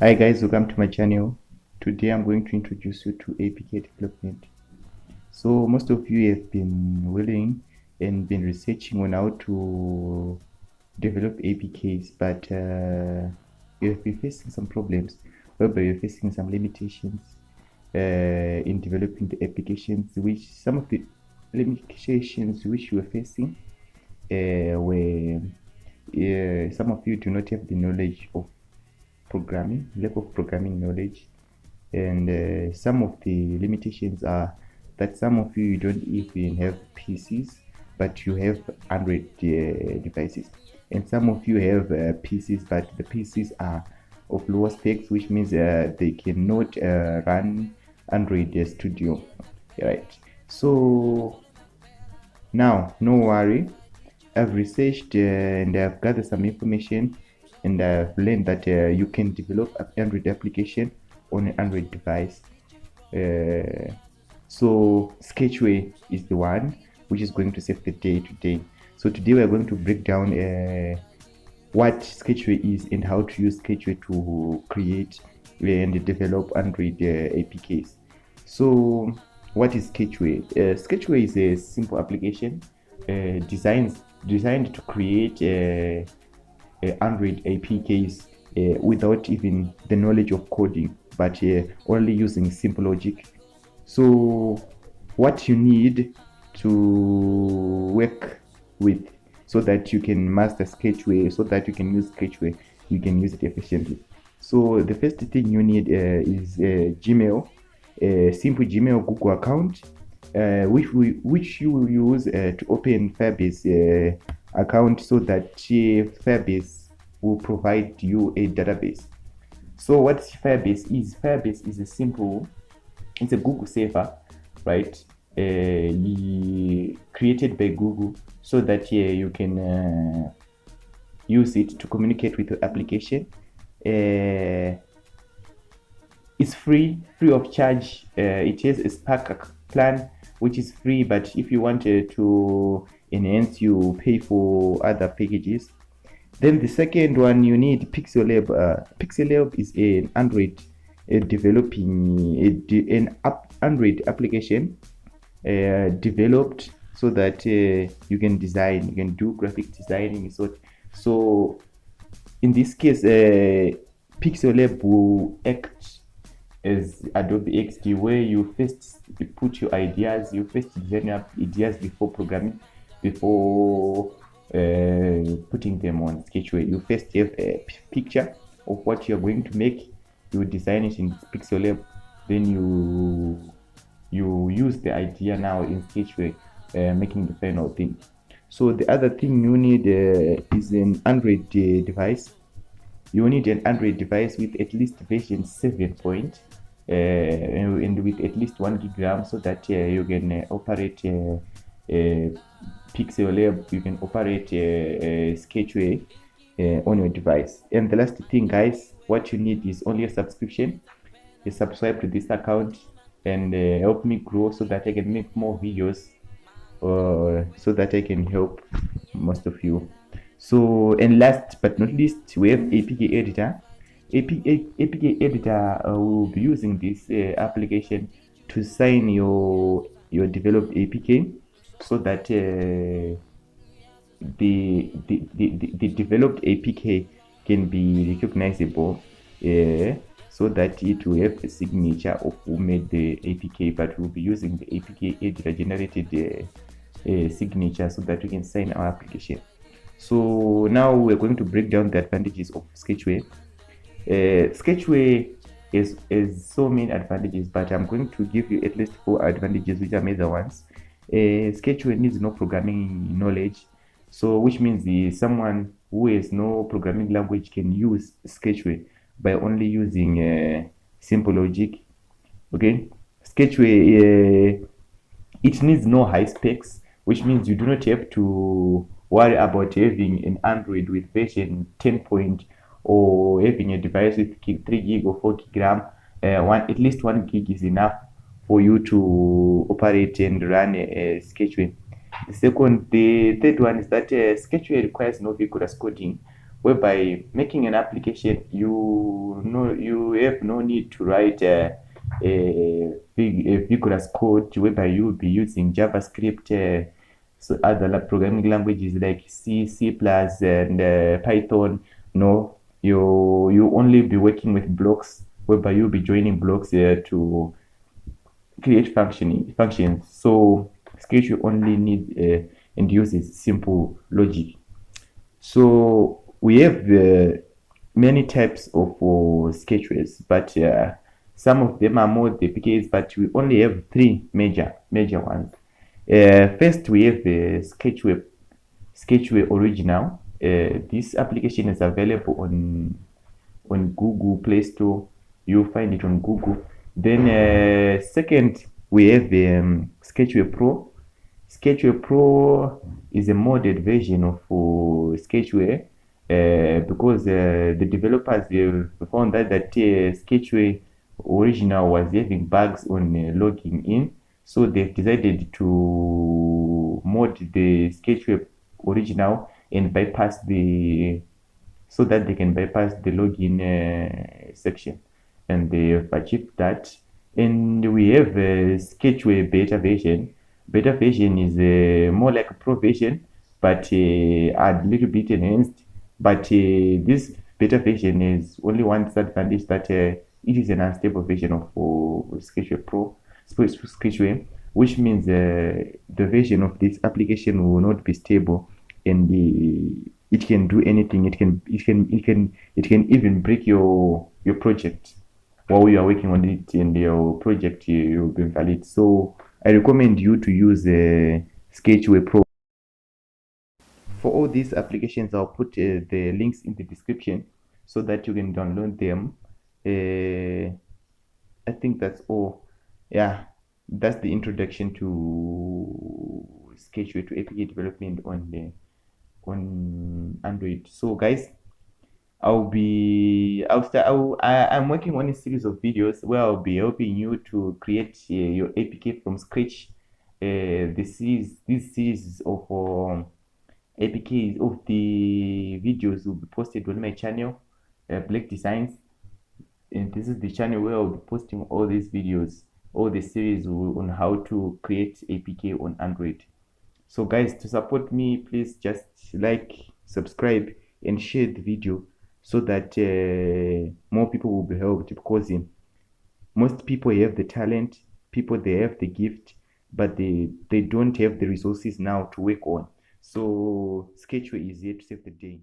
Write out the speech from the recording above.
Hi guys, welcome to my channel. Today I'm going to introduce you to APK development. So most of you have been willing and been researching on how to develop APKs, but you have been facing some problems, whereby you're facing some limitations in developing the applications. Which some of the limitations which you were facing were some of you do not have the knowledge of programming, lack of programming knowledge, and some of the limitations are that some of you don't even have PCs, but you have Android devices, and some of you have PCs, but the PCs are of lower specs, which means they cannot run Android Studio, right? So now, no worry, I've researched and I've gathered some information, and I've learned that you can develop an Android application on an Android device. So sketchware is the one which is going to save the day today. So today we're going to break down what sketchware is and how to use sketchware to create and develop Android APKs. So what is sketchware? Sketchware is a simple application designed to create Android APKs without even the knowledge of coding, but only using simple logic. So what you need to work with so that you can master sketchware, so that you can use sketchware, you can use it efficiently. So the first thing you need is Gmail, a simple Gmail Google account, which you use to open Firebase account, so that Firebase will provide you a database. So what Firebase is? Firebase is it's a Google server, right? Created by Google, so that you can use it to communicate with your application. It's free of charge. It has a Spark plan which is free, but if you wanted to enhance, you pay for other packages. Then the second one, you need PixelLab. PixelLab is an Android developing an Android application developed so that you can design, you can do graphic designing. So in this case, PixelLab will act as Adobe XD, where you first put your ideas, you first design your ideas before programming, before putting them on sketchware. You first have a picture of what you're going to make, you design it in PixelLab, then you use the idea now in sketchware, making the final thing. So the other thing you need is an Android device. You need an Android device with at least version 7 and with at least 1 gig RAM, so that you can operate PixelLab, you can operate sketchware on your device. And the last thing, guys, what you need is only a subscription. You subscribe to this account and help me grow, so that I can make more videos, so that I can help most of you. So, and last but not least, we have APK editor. APK editor will be using this application to sign your developed APK, so that the developed APK can be recognizable, so that it will have a signature of who made the APK, but we'll be using the APK editor generated signature, so that we can sign our application. So now we're going to break down the advantages of sketchware. Sketchware has so many advantages, but I'm going to give you at least 4 advantages, which are major ones. Sketchware needs no programming knowledge, so which means someone who has no programming language can use sketchware by only using simple logic. Okay, sketchware it needs no high specs, which means you do not have to worry about having an Android with version 10 or having a device with 3 gig or 4 gig RAM. At least 1 gig is enough for you to operate and run a sketchware. The third one is that sketchware requires no vigorous coding, whereby making an application, you have no need to write a vigorous code whereby you will be using JavaScript, so other programming languages like C, C++, and Python. No, you only be working with blocks, whereby you'll be joining blocks to create functions. So Sketch will only need and uses simple logic. So we have many types of sketchwares, but some of them are more deprecated, but we only have three major ones. First, we have the Sketchware Original. This application is available on Google Play Store. You'll find it on Google. Then second, we have Sketchware Pro. Sketchware Pro is a modded version of Sketchware because the developers found that Sketchware original was having bugs on logging in, so they've decided to mod the Sketchware original and bypass the so that they can bypass the login section, and they have achieved that. And we have Sketchware beta version. Beta version is more like a pro version, but a little bit enhanced. But this beta version is only one disadvantage that it is an unstable version of Sketchware Pro, Sketchware, which means the version of this application will not be stable, and it can do anything. It can even break your project while you are working on it, and your project will be invalid. So I recommend you to use Sketchware Pro. For all these applications, I'll put the links in the description so that you can download them. I think that's all. Yeah, that's the introduction to Sketchware, to APK development on Android. So guys, I'm working on a series of videos where I'll be helping you to create your APK from scratch. This series of APKs of the videos will be posted on my channel, Black Designs, and this is the channel where I'll be posting all these videos, all the series on how to create APK on Android. So guys, to support me, please just like, subscribe, and share the video so that more people will be helped, because most people have the talent, they have the gift, but they don't have the resources now to work on. So Sketchware is here to save the day.